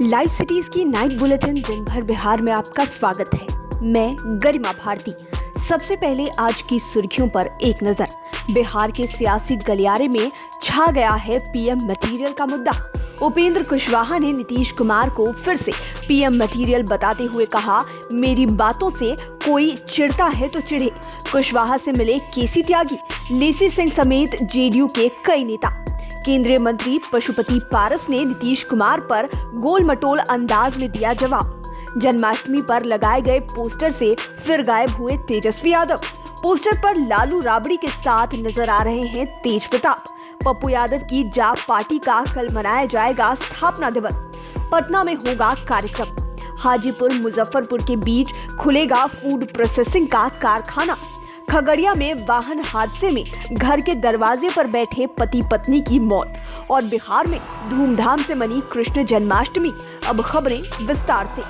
Live cities की night bulletin दिन भर बिहार में आपका स्वागत है। मैं गरिमा भारती। सबसे पहले आज की सुर्खियों पर एक नजर। बिहार के सियासी गलियारे में छा गया है पीएम मटेरियल का मुद्दा। उपेंद्र कुशवाहा ने नीतीश कुमार को फिर से पीएम मटेरियल बताते हुए कहा, मेरी बातों से कोई चिढ़ता है तो चिढ़े। कुशवाहा से मिले केसी त्यागी, लेसी सिंह समेत जेडीयू के कई नेता। केंद्रीय मंत्री पशुपति पारस ने नीतीश कुमार पर गोल मटोल अंदाज में दिया जवाब। जन्माष्टमी पर लगाए गए पोस्टर से फिर गायब हुए तेजस्वी यादव। पोस्टर पर लालू राबड़ी के साथ नजर आ रहे हैं तेज प्रताप। पप्पू यादव की जाप पार्टी का कल मनाया जाएगा स्थापना दिवस। पटना में होगा कार्यक्रम। हाजीपुर मुजफ्फरपुर के बीच खुलेगा फूड प्रोसेसिंग का कारखाना। खगड़िया में वाहन हादसे में घर के दरवाजे पर बैठे पति पत्नी की मौत। और बिहार में धूमधाम से मनी कृष्ण जन्माष्टमी। अब खबरें विस्तार से।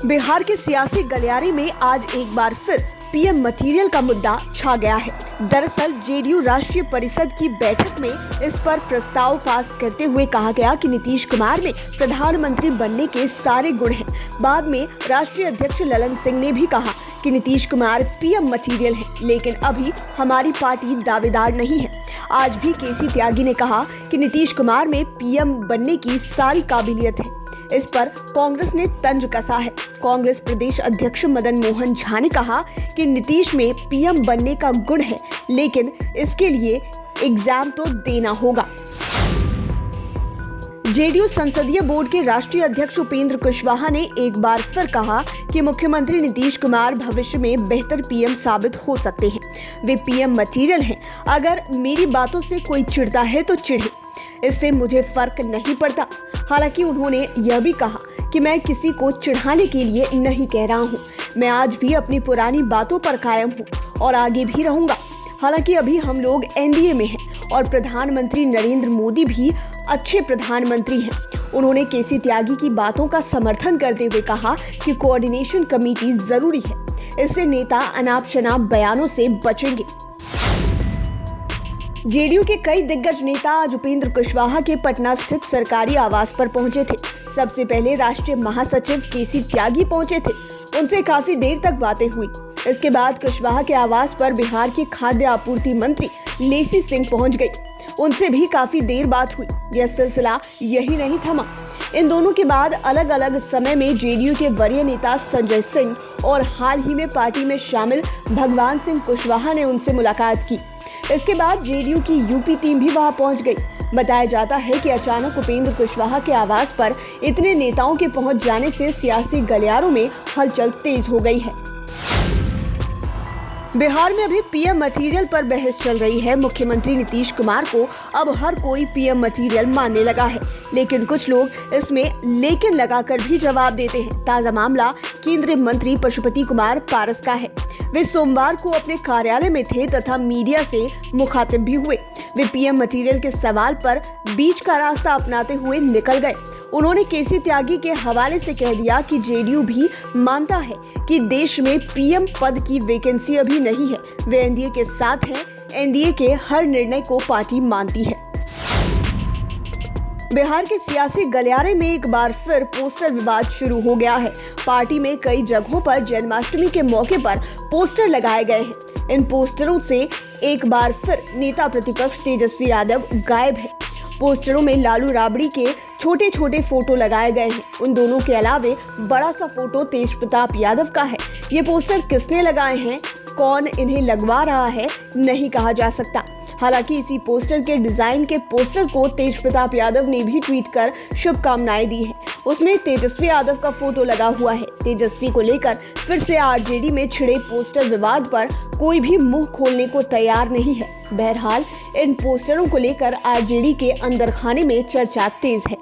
बिहार के सियासी गलियारे में आज एक बार फिर पीएम मटेरियल का मुद्दा छा गया है। दरअसल जेडीयू राष्ट्रीय परिषद की बैठक में इस पर प्रस्ताव पास करते हुए कहा गया कि नीतीश कुमार में प्रधानमंत्री बनने के सारे गुण हैं। बाद में राष्ट्रीय अध्यक्ष ललन सिंह ने भी कहा कि नीतीश कुमार पीएम मटेरियल है, लेकिन अभी हमारी पार्टी दावेदार नहीं है। आज भी केसी त्यागी ने कहा कि नीतीश कुमार में पीएम बनने की सारी काबिलियत है। इस पर कांग्रेस ने तंज कसा है। कांग्रेस प्रदेश अध्यक्ष मदन मोहन झा ने कहा कि नीतीश में पीएम बनने का गुण है, लेकिन इसके लिए एग्जाम तो देना होगा। जेडीयू संसदीय बोर्ड के राष्ट्रीय अध्यक्ष उपेंद्र कुशवाहा ने एक बार फिर कहा कि मुख्यमंत्री नीतीश कुमार भविष्य में बेहतर पीएम साबित हो सकते हैं। वे पीएम मटेरियल हैं। अगर मेरी बातों से कोई चिढ़ता है तो चिढ़े, इससे मुझे फर्क नहीं पड़ता। हालांकि उन्होंने यह भी कहा कि मैं किसी को चिढ़ाने के लिए नहीं कह रहा हूं। मैं आज भी अपनी पुरानी बातों पर कायम हूं और आगे भी रहूंगा। हालांकि अभी हम लोग एनडीए में हैं और प्रधानमंत्री नरेंद्र मोदी भी अच्छे प्रधानमंत्री हैं। उन्होंने केसी त्यागी की बातों का समर्थन करते हुए कहा कि कोऑर्डिनेशन कमेटी जरूरी है। इससे नेता अनाप शनाप बयानों से बचेंगे। जेडीयू के कई दिग्गज नेता आज उपेंद्र कुशवाहा के पटना स्थित सरकारी आवास पर पहुंचे थे। सबसे पहले राष्ट्रीय महासचिव केसी त्यागी पहुंचे थे। उनसे काफी देर तक बातें हुई। इसके बाद कुशवाहा के आवास पर बिहार के खाद्य आपूर्ति मंत्री लेसी सिंह पहुंच गई। उनसे भी काफी देर बात हुई। यह सिलसिला यही नहीं थमा। इन दोनों के बाद अलग अलग समय में जेडीयू के वरीय नेता संजय सिंह और हाल ही में पार्टी में शामिल भगवान सिंह कुशवाहा ने उनसे मुलाकात की। इसके बाद जेडीयू की यूपी टीम भी वहां पहुंच गई। बताया जाता है कि अचानक उपेंद्र कुशवाहा के आवास पर इतने नेताओं के पहुंच जाने से सियासी गलियारों में हलचल तेज हो गई है। बिहार में अभी पीएम मटेरियल पर बहस चल रही है। मुख्यमंत्री नीतीश कुमार को अब हर कोई पीएम मटेरियल मानने लगा है, लेकिन कुछ लोग इसमें लेकिन लगाकर भी जवाब देते हैं। ताजा मामला केंद्रीय मंत्री पशुपति कुमार पारस का है। वे सोमवार को अपने कार्यालय में थे तथा मीडिया से मुखातिब भी हुए। वे पीएम मटेरियल के सवाल पर बीच का रास्ता अपनाते हुए निकल गए। उन्होंने केसी त्यागी के हवाले से कह दिया कि जेडीयू भी मानता है कि देश में पीएम पद की वैकेंसी अभी नहीं है। वे एनडीए के साथ हैं। एनडीए के हर निर्णय को पार्टी मानती है। बिहार के सियासी गलियारे में एक बार फिर पोस्टर विवाद शुरू हो गया है। पार्टी में कई जगहों पर जन्माष्टमी के मौके पर पोस्टर लगाए गए हैं। इन पोस्टरों से एक बार फिर नेता प्रतिपक्ष तेजस्वी यादव गायब है। पोस्टरों में लालू राबड़ी के छोटे छोटे फोटो लगाए गए हैं। उन दोनों के अलावे बड़ा सा फोटो तेज प्रताप यादव का है। ये पोस्टर किसने लगाए हैं, कौन इन्हें लगवा रहा है, नहीं कहा जा सकता। हालांकि इसी पोस्टर के डिजाइन के पोस्टर को तेज प्रताप यादव ने भी ट्वीट कर शुभकामनाएं दी हैं। उसमें तेजस्वी यादव का फोटो लगा हुआ है। तेजस्वी को लेकर फिर से आरजेडी में छिड़े पोस्टर विवाद पर कोई भी मुंह खोलने को तैयार नहीं है। बहरहाल इन पोस्टरों को लेकर आरजेडी के अंदर खाने में चर्चा तेज है।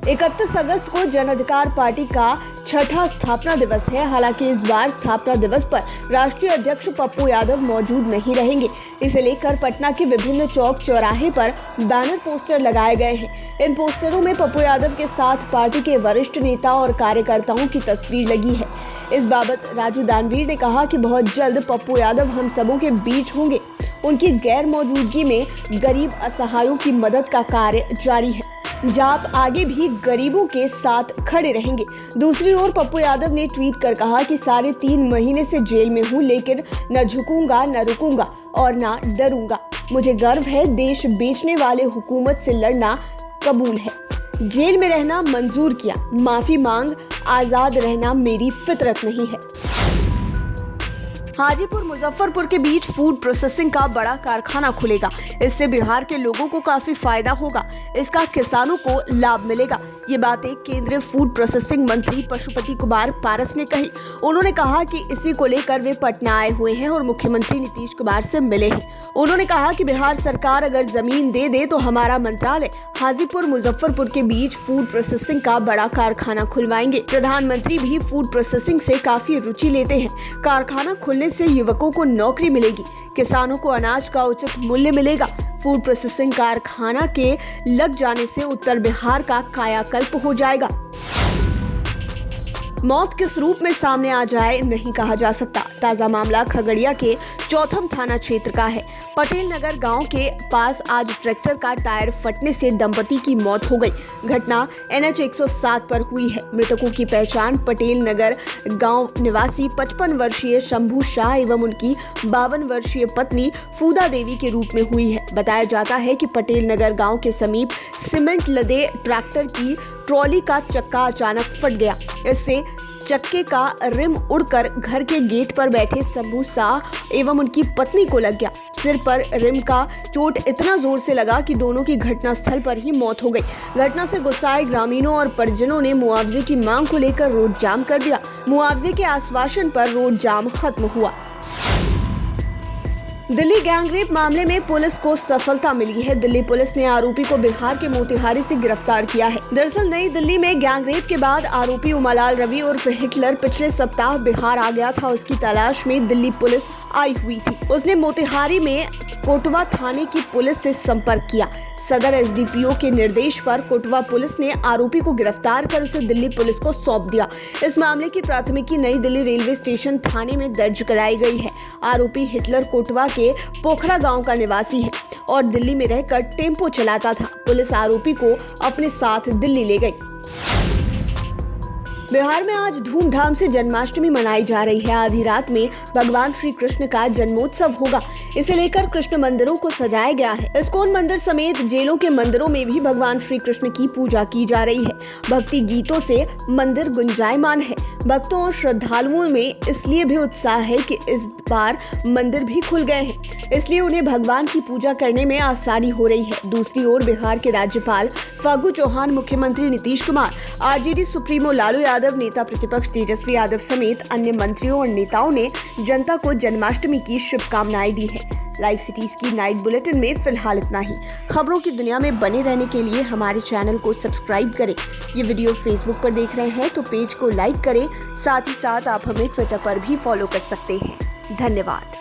31 अगस्त को जन अधिकार पार्टी का छठा स्थापना दिवस है। हालांकि इस बार स्थापना दिवस पर राष्ट्रीय अध्यक्ष पप्पू यादव मौजूद नहीं रहेंगे। इसे लेकर पटना के विभिन्न चौक चौराहे पर बैनर पोस्टर लगाए गए हैं। इन पोस्टरों में पप्पू यादव के साथ पार्टी के वरिष्ठ नेता और कार्यकर्ताओं की तस्वीर लगी है। इस बाबत राजू दानवीर ने कहा कि बहुत जल्द पप्पू यादव हम सबों के बीच होंगे। उनकी गैर मौजूदगी में गरीब असहायों की मदद का कार्य जारी है। जाप आगे भी गरीबों के साथ खड़े रहेंगे। दूसरी ओर पप्पू यादव ने ट्वीट कर कहा कि 3.5 महीने से जेल में हूं, लेकिन न झुकूंगा, न रुकूंगा और न डरूंगा। मुझे गर्व है, देश बेचने वाले हुकूमत से लड़ना कबूल है। जेल में रहना मंजूर किया, माफी मांग, आजाद रहना मेरी फितरत नहीं है। हाजीपुर मुजफ्फरपुर के बीच फूड प्रोसेसिंग का बड़ा कारखाना खुलेगा। इससे बिहार के लोगों को काफी फायदा होगा। इसका किसानों को लाभ मिलेगा। ये बातें केंद्रीय फूड प्रोसेसिंग मंत्री पशुपति कुमार पारस ने कही। उन्होंने कहा कि इसी को लेकर वे पटना आए हुए हैं और मुख्यमंत्री नीतीश कुमार से मिले हैं। उन्होंने कहा कि बिहार सरकार अगर जमीन दे दे तो हमारा मंत्रालय हाजीपुर मुजफ्फरपुर के बीच फूड प्रोसेसिंग का बड़ा कारखाना खुलवाएंगे। प्रधानमंत्री भी फूड प्रोसेसिंग से काफी रुचि लेते हैं। कारखाना खुलने से युवकों को नौकरी मिलेगी, किसानों को अनाज का उचित मूल्य मिलेगा। फूड प्रोसेसिंग कारखाना के लग जाने से उत्तर बिहार का कायाकल्प हो जाएगा। मौत किस रूप में सामने आ जाए नहीं कहा जा सकता। ताजा मामला खगड़िया के चौथम थाना क्षेत्र का है। पटेल नगर गांव के पास आज ट्रैक्टर का टायर फटने से दंपति की मौत हो गई। घटना NH 107 पर हुई है। मृतकों की पहचान पटेल नगर गांव निवासी 55 वर्षीय शंभू शाह एवं उनकी 52 वर्षीय पत्नी फूदा देवी के रूप में हुई है। बताया जाता है कि पटेल नगर गांव के समीप सीमेंट लदे ट्रैक्टर की ट्रॉली का चक्का अचानक फट गया। इससे चक्के का रिम उड़कर घर के गेट पर बैठे शंभू शाह एवं उनकी पत्नी को लग गया। सिर पर रिम का चोट इतना जोर से लगा कि दोनों की घटनास्थल पर ही मौत हो गई। घटना से गुस्साए ग्रामीणों और परिजनों ने मुआवजे की मांग को लेकर रोड जाम कर दिया। मुआवजे के आश्वासन पर रोड जाम खत्म हुआ। दिल्ली गैंगरेप मामले में पुलिस को सफलता मिली है। दिल्ली पुलिस ने आरोपी को बिहार के मोतिहारी से गिरफ्तार किया है। दरअसल नई दिल्ली में गैंगरेप के बाद आरोपी उमालाल रवि उर्फ हिटलर पिछले सप्ताह बिहार आ गया था। उसकी तलाश में दिल्ली पुलिस आई हुई थी। उसने मोतिहारी में कोटवा थाने की पुलिस से संपर्क किया। सदर SDPO के निर्देश पर कोटवा पुलिस ने आरोपी को गिरफ्तार कर उसे दिल्ली पुलिस को सौंप दिया। इस मामले की प्राथमिकी नई दिल्ली रेलवे स्टेशन थाने में दर्ज कराई गई है। आरोपी हिटलर कोटवा के पोखरा गांव का निवासी है और दिल्ली में रहकर टेम्पो चलाता था। पुलिस आरोपी को अपने साथ दिल्ली ले गई। बिहार में आज धूमधाम से जन्माष्टमी मनाई जा रही है। आधी रात में भगवान श्री कृष्ण का जन्मोत्सव होगा। इसे लेकर कृष्ण मंदिरों को सजाया गया है। इस्कॉन मंदिर समेत जेलों के मंदिरों में भी भगवान श्री कृष्ण की पूजा की जा रही है। भक्ति गीतों से मंदिर गुंजायमान है। भक्तों और श्रद्धालुओं में इसलिए भी उत्साह है कि इस बार मंदिर भी खुल गए हैं, इसलिए उन्हें भगवान की पूजा करने में आसानी हो रही है। दूसरी ओर बिहार के राज्यपाल फागू चौहान, मुख्यमंत्री नीतीश कुमार, RJD सुप्रीमो लालू यादव, नेता प्रतिपक्ष तेजस्वी यादव समेत अन्य मंत्रियों और नेताओं ने जनता को जन्माष्टमी की शुभकामनाएं दी है। लाइव सिटीज की नाइट बुलेटिन में फिलहाल इतना ही। खबरों की दुनिया में बने रहने के लिए हमारे चैनल को सब्सक्राइब करें। ये वीडियो फेसबुक पर देख रहे हैं तो पेज को लाइक करें। साथ ही साथ आप हमें ट्विटर पर भी फॉलो कर सकते हैं। धन्यवाद।